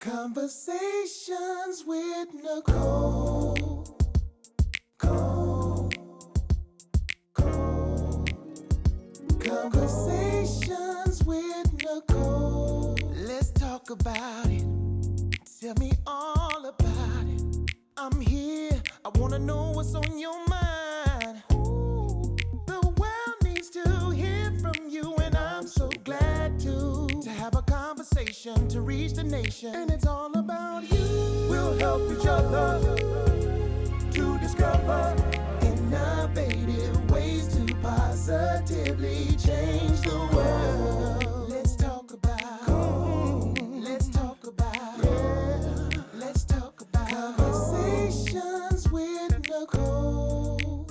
Conversations with Nicole. Conversations with Nicole. Let's talk about it. Tell me all about it. I'm here. I wanna know what's on your mind. Ooh, the world needs to hear from you, and I'm so glad to have a conversation to reach the nation. And it's all about you. We'll help each other to discover innovative ways to positively change the world. Let's talk about, let's talk about, yeah. Let's talk about conversations with Nicole.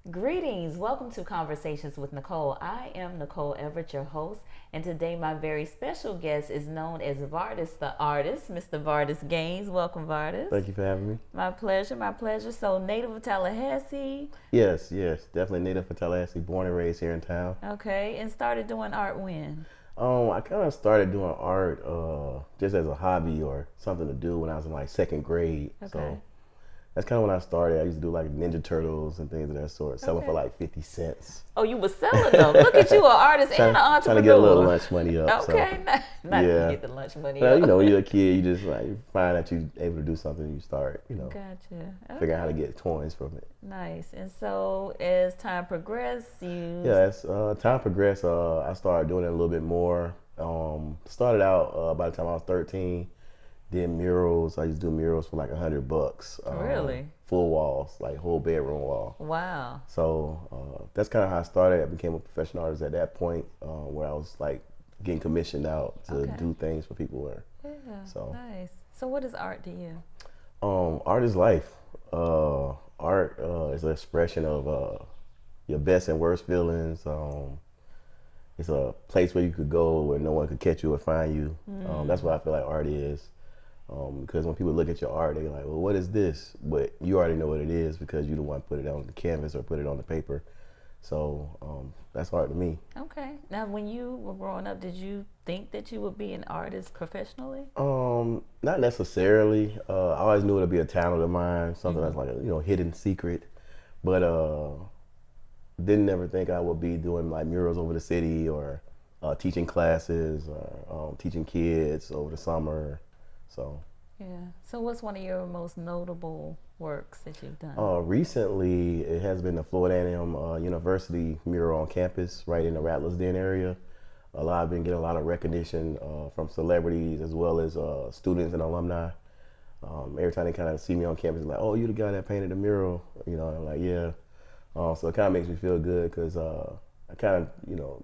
Greetings, welcome to Conversations with Nicole. I am Nicole Everett, your host, and today my very special guest is known as Vartist, the artist, Mr. Vardyce Gaines. Welcome, Vardyce. Thank you for having me. My pleasure, my pleasure. So, native of Tallahassee. Yes, definitely native of Tallahassee, born and raised here in town. Okay, and started doing art when? I kind of started doing art just as a hobby or something to do when I was in like second grade. Okay. So that's kind of when I started. I used to do like Ninja Turtles and things of that sort, selling for like 50 cents. Oh, you were selling them. Look at you, an artist and an entrepreneur. Trying to get a little lunch money up. Okay, so. not Yeah. to get the lunch money Well, up. you know, when you're a kid, you just like find that you're able to do something, you start, Gotcha. Okay. figure out how to get coins from it. Nice. And so, as time progressed, you... Yeah, as time progressed, I started doing it a little bit more. Started out by the time I was 13, did murals. I used to do murals for like $100. Really? Full walls, like whole bedroom wall. Wow. So that's kind of how I started. I became a professional artist at that point, where I was like getting commissioned out to do things for people. Yeah. So Nice. So, what is art to you? art is life. Art is an expression of your best and worst feelings. It's a place where you could go where no one could catch you or find you. That's what I feel like art is. Because when people look at your art, they're like, well, what is this? But you already know what it is because you're the one put it on the canvas or put it on the paper. So that's art to me. Okay. Now, when you were growing up, did you think that you would be an artist professionally? Not necessarily. I always knew it would be a talent of mine, something that's like a hidden secret. But didn't ever think I would be doing like murals over the city or teaching classes or teaching kids over the summer. So Yeah. So, what's one of your most notable works that you've done? recently, it has been the Florida A&M University mural on campus, right in the Rattlers Den area. I've been getting a lot of recognition from celebrities as well as students and alumni. Every time they kind of see me on campus, they're like, "Oh, you the guy that painted the mural?" And I'm like, "Yeah." So it kind of makes me feel good because I kind of,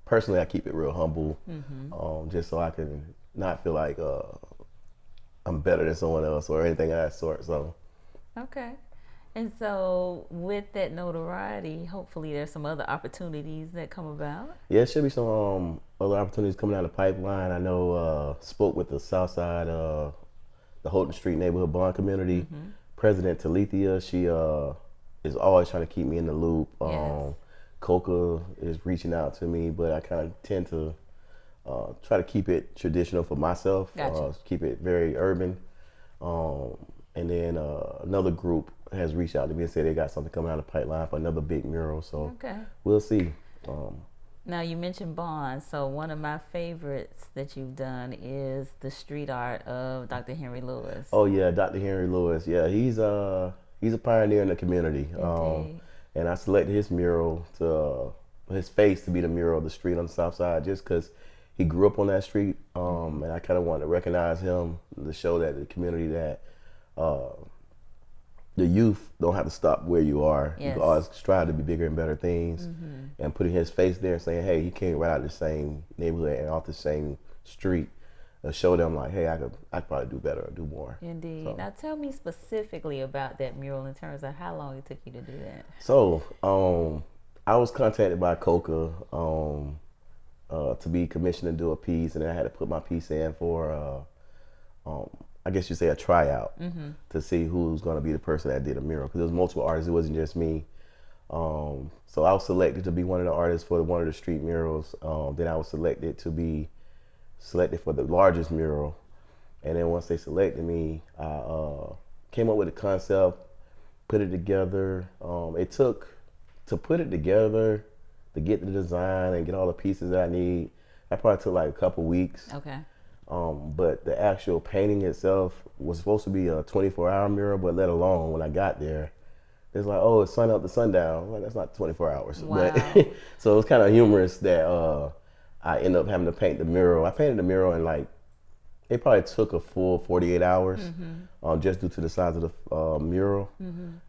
personally, I keep it real humble, just so I can not feel like I'm better than someone else or anything of that sort. So. Okay. And so, with that notoriety, hopefully there's some other opportunities that come about. Yeah, it should be some other opportunities coming down the pipeline. I know spoke with the Southside, the Houghton Street Neighborhood Bond Community. President Talithia, she is always trying to keep me in the loop. Yes. Coca is reaching out to me, but I kind of tend to try to keep it traditional for myself. Gotcha. Keep it very urban. And then another group has reached out to me and said they got something coming out of the pipeline for another big mural. So we'll see. Now, you mentioned Bond, so one of my favorites that you've done is the street art of Dr. Henry Lewis. Oh yeah, Dr. Henry Lewis. Yeah, he's a pioneer in the community. And I selected his mural his face to be the mural of the street on the south side just because he grew up on that street. And I kind of wanted to recognize him to show that the community that the youth don't have to stop where you are. Yes. You can always strive to be bigger and better things. And putting his face there and saying, hey, he came right out of the same neighborhood and off the same street. Show them like, hey, I could probably do better or do more. Indeed. So. Now, tell me specifically about that mural in terms of how long it took you to do that. So I was contacted by Coca to be commissioned to do a piece, and then I had to put my piece in for I guess you say a tryout to see who's going to be the person that did a mural, because there was multiple artists. It wasn't just me. So I was selected to be one of the artists for one of the street murals. Then I was selected to be selected for the largest mural. And then once they selected me, I came up with a concept, put it together. It took to put it together, to get the design and get all the pieces that I need. That probably took like a couple weeks. Okay. But the actual painting itself was supposed to be a 24-hour mural, but let alone when I got there, it's like, oh, it's sun up to sundown. Well, that's not 24 hours. Wow. But so it was kind of humorous that I ended up having to paint the mural. I painted the mural in like, it probably took a full 48 hours, just due to the size of the mural.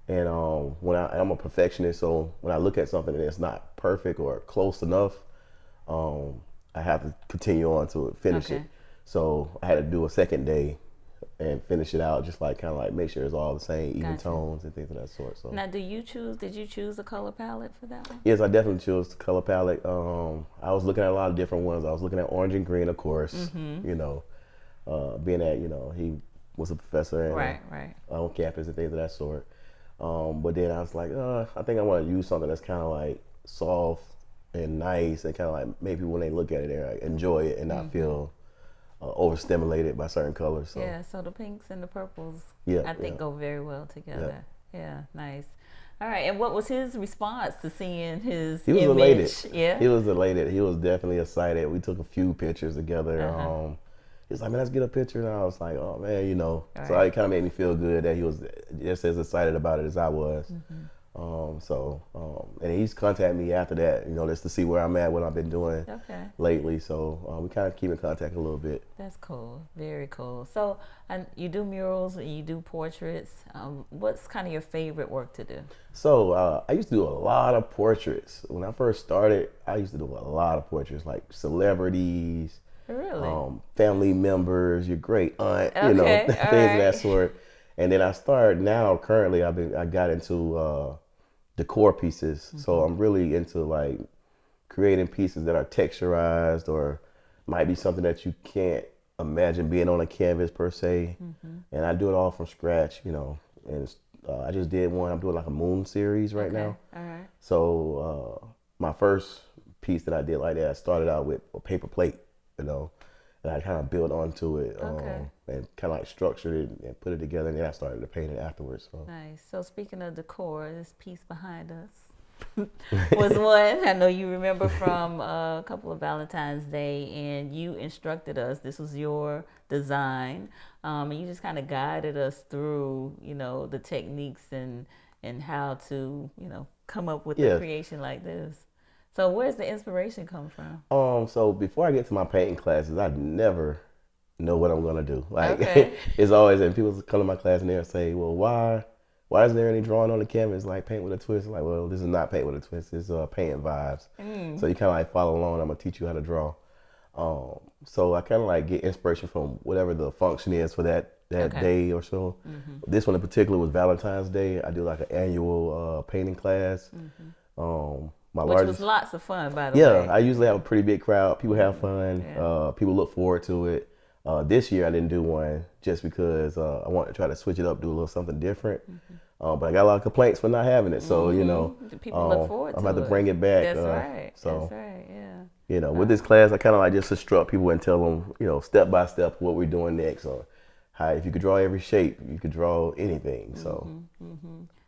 And I'm a perfectionist, so when I look at something and it's not perfect or close enough, I have to continue on to it, finish it. So I had to do a second day and finish it out, just like kind of like make sure it's all the same, even tones and things of that sort. So now, did you choose a color palette for that one? Yes, I definitely chose the color palette. I was looking at a lot of different ones. I was looking at orange and green, of course. You know, being that he was a professor and right on campus and things of that sort. But then I was like, I think I want to use something that's kind of like soft and nice and kind of like maybe when they look at it, they like enjoy it and not feel overstimulated by certain colors. So. Yeah, so the pinks and the purples, I think go very well together. Yeah, nice. All right, and what was his response to seeing his He was image? elated. Yeah, he was elated. He was definitely excited. We took a few pictures together. He was like, man, let's get a picture. And I was like, oh man, you know. So it kind of made me feel good that he was just as excited about it as I was. And he's contacted me after that, you know, just to see where I'm at, what I've been doing lately. So we kind of keep in contact a little bit. That's cool. Very cool. So you do murals, you do portraits. What's kind of your favorite work to do? So I used to do a lot of portraits. When I first started, I used to do a lot of portraits, like celebrities, really, family members, your great aunt, you know, things of that sort. And then I started now. Currently, I got into decor pieces. So I'm really into like creating pieces that are texturized or might be something that you can't imagine being on a canvas per se. And I do it all from scratch, you know. And I just did one. I'm doing like a moon series right now. All right. So my first piece that I did like that, I started out with a paper plate, you know, and I kind of built onto it and kind of like structured it and put it together. And then I started to paint it afterwards. So. Nice. So speaking of decor, this piece behind us was one I know you remember from a couple of Valentine's Day, and you instructed us. This was your design, and you just kind of guided us through, you know, the techniques and how to, you know, come up with a creation like this. So where's the inspiration come from? So before I get to my painting classes, I never know what I'm gonna do. Like it's always, and people come to my class and they'll say, well, why isn't there any drawing on the canvas like paint with a twist? Like, well, this is not paint with a twist, it's painting vibes. So you kind of like follow along. I'm gonna teach you how to draw. So I kind of like get inspiration from whatever the function is for that day or so. This one in particular was Valentine's Day. I do like an annual painting class. Which was lots of fun, by the way. Yeah, I usually have a pretty big crowd. People have fun. People look forward to it. This year I didn't do one just because I wanted to try to switch it up, do a little something different. But I got a lot of complaints for not having it. So, you know, people look forward to it. I'm about to bring it back. That's right. So, that's right, yeah. You know, with this class, I kind of like just instruct people and tell them, you know, step by step what we're doing next. Or how, if you could draw every shape, you could draw anything. So.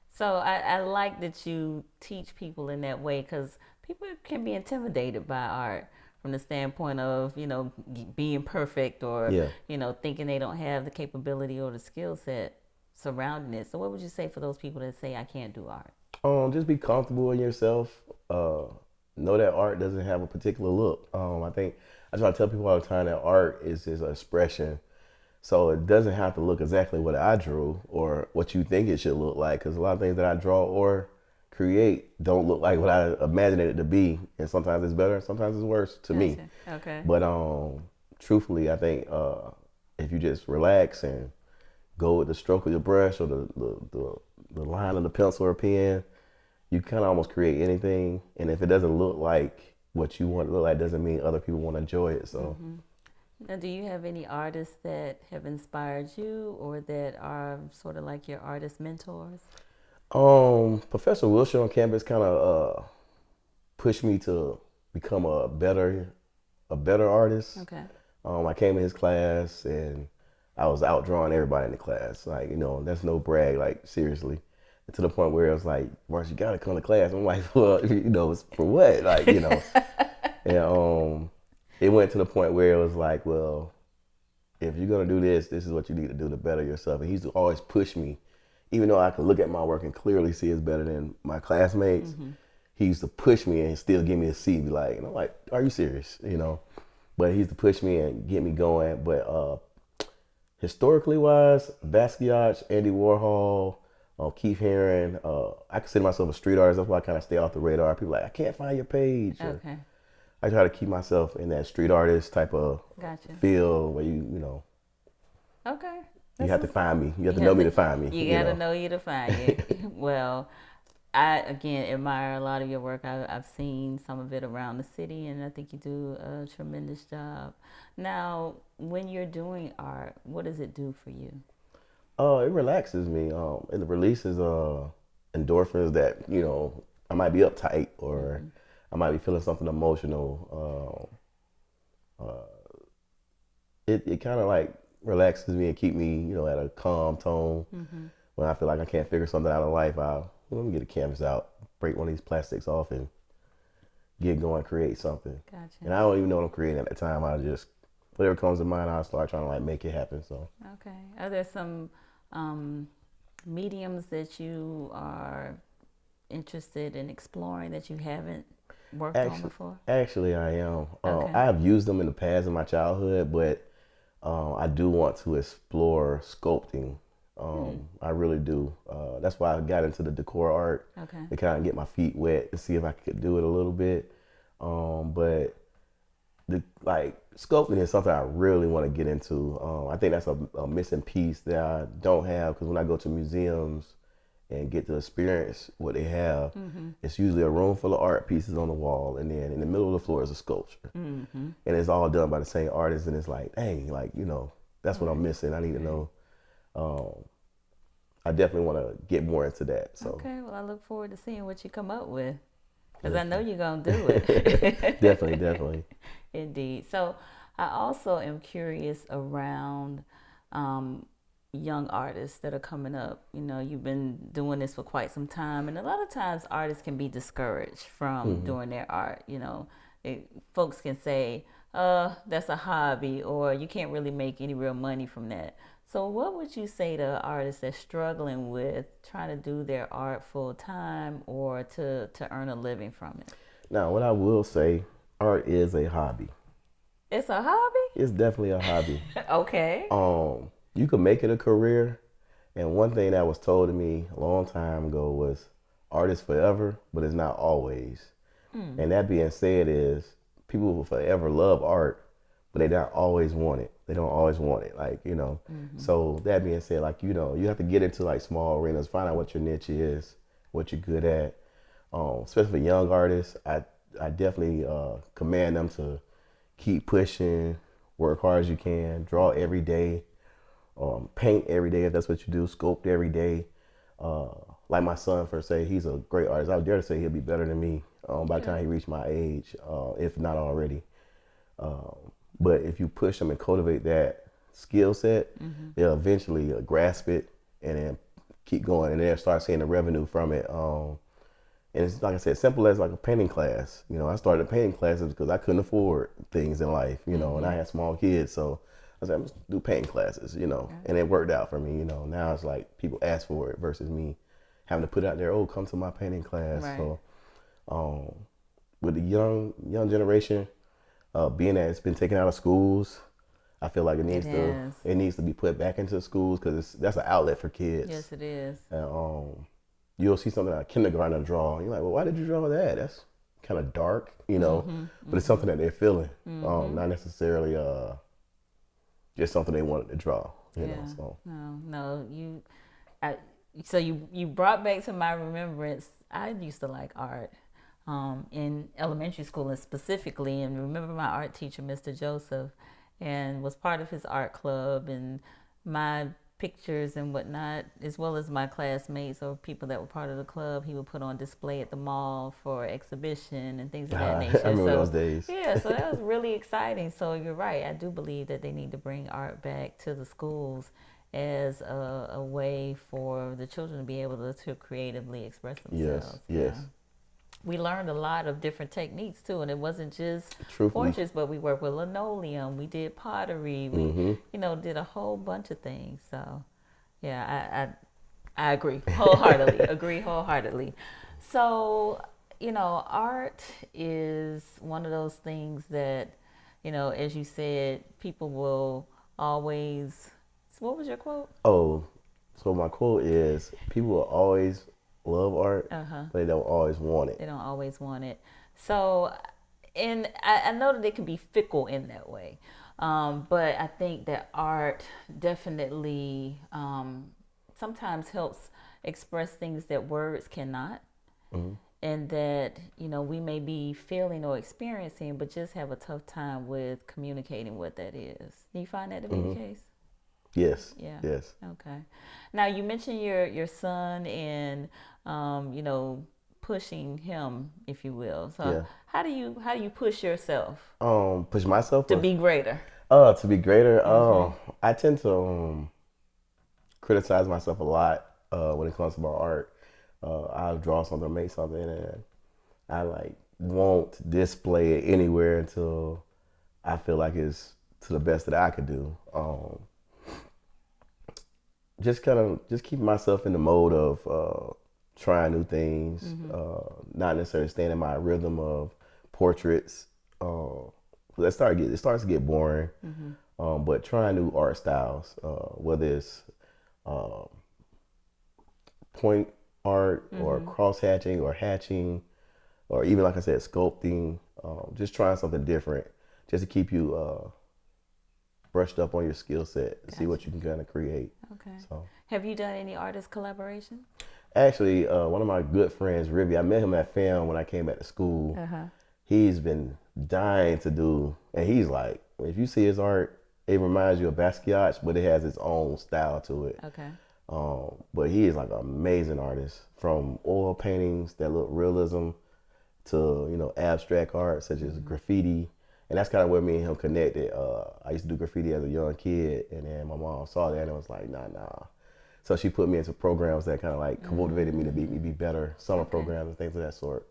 So I like that you teach people in that way, because people can be intimidated by art from the standpoint of, you know, being perfect or, you know, thinking they don't have the capability or the skill set surrounding it. So what would you say for those people that say, I can't do art? Just be comfortable in yourself. Know that art doesn't have a particular look. I think I try to tell people all the time that art is an expression. So it doesn't have to look exactly what I drew or what you think it should look like, because a lot of things that I draw or create don't look like what I imagined it to be, and sometimes it's better, sometimes it's worse to me. Okay. But truthfully, I think if you just relax and go with the stroke of your brush or the line of the pencil or pen, you kind of almost create anything. And if it doesn't look like what you want it to look like, doesn't mean other people won't enjoy it. So. Now, do you have any artists that have inspired you or that are sort of like your artist mentors? Professor Wilshire on campus kind of pushed me to become a better artist. Okay. I came in his class and I was outdrawing everybody in the class. Like, that's no brag, like seriously. To the point where it was like, Marsh, you gotta come to class. I'm like, well, it's for what? Like, and it went to the point where it was like, well, if you're gonna do this, this is what you need to do to better yourself. And he's always pushed me, even though I could look at my work and clearly see it's better than my classmates. He used to push me and still give me a C. Be like, and I'm like, are you serious? But he used to push me and get me going. But historically wise, Basquiat, Andy Warhol, Keith Haring, I consider myself a street artist. That's why I kind of stay off the radar. People are like, I can't find your page. Okay. I try to keep myself in that street artist type of Gotcha. feel where you Okay. you have to find me. You have to know me to find me. You gotta know you to find you. Well, I again admire a lot of your work. I've seen some of it around the city, and I think you do a tremendous job. Now, when you're doing art, what does it do for you? It relaxes me. It releases endorphins that I might be uptight or I might be feeling something emotional. It kind of like relaxes me and keep me at a calm tone. When I feel like I can't figure something out of life, let me get a canvas out, break one of these plastics off, and get going, create something. Gotcha. And I don't even know what I'm creating at the time. I just whatever comes to mind, I'll start trying to like make it happen. So. Okay. Are there some mediums that you are interested in exploring that you haven't worked on before? Actually, I am. Okay. I have used them in the past in my childhood, but I do want to explore sculpting. I really do. That's why I got into the decor art. Okay. To kind of get my feet wet to see if I could do it a little bit. But sculpting is something I really want to get into. I think that's a missing piece that I don't have because when I go to museums and get to experience what they have, it's usually a room full of art pieces on the wall, and then in the middle of the floor is a sculpture, and it's all done by the same artist. And it's like, dang, that's what I'm missing. I need to know. I definitely want to get more into that. So. Okay, well, I look forward to seeing what you come up with. Because I know you're going to do it. Definitely. Indeed. So I also am curious around young artists that are coming up. You've been doing this for quite some time. And a lot of times artists can be discouraged from doing their art. Folks can say, that's a hobby, or you can't really make any real money from that. So what would you say to artists that's struggling with trying to do their art full time or to earn a living from it? Now, what I will say, art is a hobby. It's a hobby? It's definitely a hobby. Okay. You could make it a career. And one thing that was told to me a long time ago was art is forever, but it's not always. And that being said is people will forever love art, but they don't always want it. They don't always want it, So that being said, you have to get into like small arenas, find out what your niche is, what you're good at. Especially for young artists, I definitely command them to keep pushing, work hard as you can, draw every day, paint every day if that's what you do, sculpt every day. Like my son, for say, he's a great artist. I would dare to say he'll be better than me by the time he reached my age, if not already. But if you push them and cultivate that skill set, they'll eventually grasp it and then keep going, and they'll start seeing the revenue from it. And it's like I said, simple as like a painting class. I started painting classes because I couldn't afford things in life, and I had small kids, so I said, I'm just do painting classes, and it worked out for me. Now it's like people ask for it versus me having to put out there, oh, come to my painting class. Right. So, with the young generation. Being that it's been taken out of schools, I feel like it needs to be put back into schools because that's an outlet for kids. Yes, it is. And you'll see something like a kindergartner draw, and you're like, well, why did you draw that? That's kind of dark, but it's something that they're feeling, not necessarily just something they wanted to draw. So. No, so you brought back to my remembrance. I used to like art. In elementary school and specifically, and remember my art teacher, Mr. Joseph, and was part of his art club, and my pictures and whatnot, as well as my classmates or people that were part of the club. He would put on display at the mall for exhibition and things of that nature. I remember so, those days. Yeah, so that was really exciting. So you're right. I do believe that they need to bring art back to the schools as a way for the children to be able to creatively express themselves. Yes. We learned a lot of different techniques too, and it wasn't just Truthfully. portraits, but we worked with linoleum, we did pottery, we did a whole bunch of things. So yeah, I agree wholeheartedly. So, art is one of those things that, as you said, people will always. So what was your quote? Oh, so my quote is: people will always love art, but they don't always want it. They don't always want it. So, and I know that it can be fickle in that way, but I think that art definitely sometimes helps express things that words cannot, and that we may be feeling or experiencing, but just have a tough time with communicating what that is. Do you find that to be the case? Yes. Yeah. Yes. Okay. Now you mentioned your son and pushing him, if you will. So Yeah. how do you push yourself Push myself to be greater? To be greater. I tend to criticize myself a lot when it comes to my art. I'll draw something, make something, and I won't display it anywhere until I feel like it's to the best that I could do. Just keep myself in the mode of trying new things, not necessarily staying in my rhythm of portraits. It starts to get boring. But trying new art styles, whether it's point art or cross hatching or hatching, or even like I said, sculpting. Just trying something different, just to keep you brushed up on your skill set, and see what you can kind of create. Okay. So, have you done any artist collaboration? actually, one of my good friends, Rivy, I met him at film when I came back to school. He's been dying to do, and he's like, if you see his art, it reminds you of Basquiat, but it has its own style to it. Okay. But he is like an amazing artist, from oil paintings that look realism to abstract art such as graffiti. And that's kind of where me and him connected. I used to do graffiti as a young kid, and then my mom saw that and was like, nah. So she put me into programs that kind of like motivated me to be better, summer programs and things of that sort.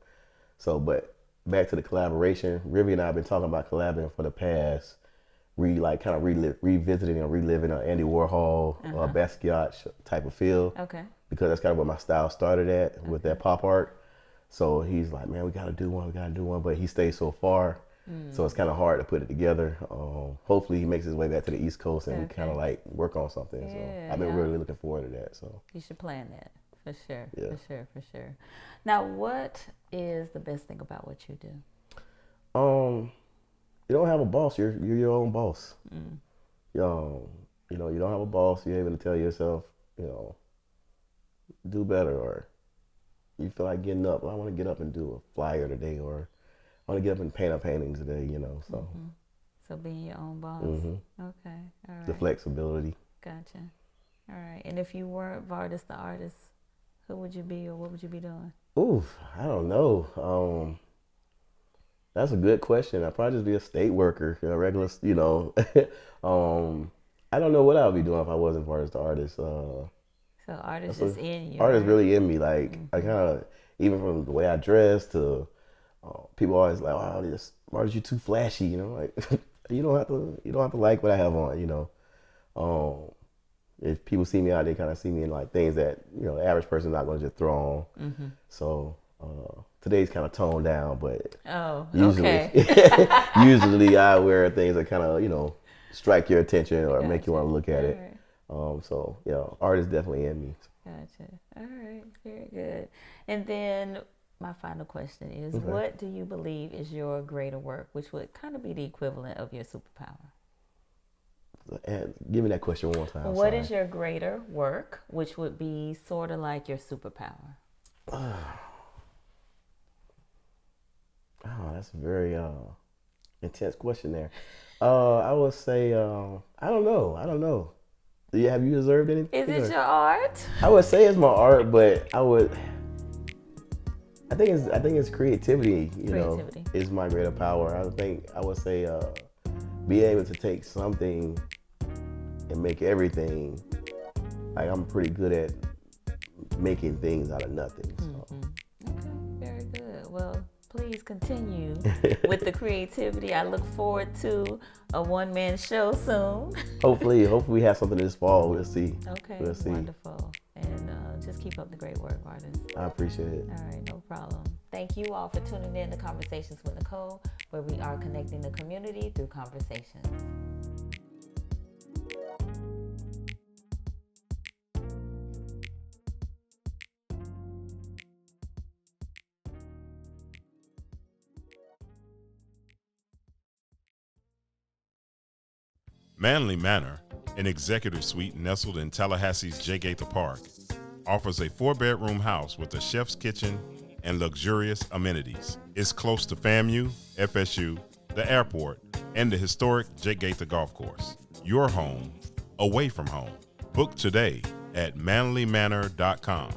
So, but back to the collaboration, Rivy and I have been talking about collaborating for the past, revisiting and reliving an Andy Warhol, Basquiat type of feel. Okay. Because that's kind of where my style started at with that pop art. So he's like, man, we got to do one, but he stays so far. So it's kind of hard to put it together. Hopefully he makes his way back to the East Coast and we kind of like work on something. So I've been really looking forward to that. So you should plan that for sure. Yeah. For sure. Now, what is the best thing about what you do? You don't have a boss. You're your own boss. You don't have a boss. You're able to tell yourself, do better, or you feel like getting up. Well, I want to get up and do a flyer today, or I want to get up and paint a painting today. So. So being your own boss. Okay. All right. The flexibility. Gotcha. All right. And if you weren't Vartist the artist, who would you be, or what would you be doing? Ooh, I don't know. That's a good question. I'd probably just be a state worker, a regular, I don't know what I would be doing if I wasn't Vartist the artist. So artist is in you. Art is really in me. Like I kind of, even from the way I dress to, people always like, "Wow, Vartist, you too flashy." Like you don't have to like what I have on. If people see me out, they kind of see me in like things that the average person's not going to just throw on. So today's kind of toned down, but usually, usually I wear things that kind of strike your attention or make you want to look at it. So art is definitely in me. Gotcha. All right, very good. And then my final question is, what do you believe is your greater work, which would kind of be the equivalent of your superpower? And give me that question one more time. What is your greater work, which would be sort of like your superpower? Oh, that's a very intense question there. I would say I don't know. Have you observed anything? Is it your art? I would say it's my art, but I think it's creativity. Creativity. Is my greater power. I would say be able to take something and make everything. Like I'm pretty good at making things out of nothing. So. Okay, very good. Well, please continue with the creativity. I look forward to a one-man show soon. Hopefully we have something this fall. We'll see. Okay, we'll see. Wonderful. And just keep up the great work, Vartist. I appreciate it. All right, no problem. Thank you all for tuning in to Conversations with Nicole, where we are connecting the community through conversations. Manly Manor, an executive suite nestled in Tallahassee's J. Gaither Park, offers a 4-bedroom house with a chef's kitchen and luxurious amenities. It's close to FAMU, FSU, the airport, and the historic J. Gaither Golf Course. Your home, away from home. Book today at manlymanor.com.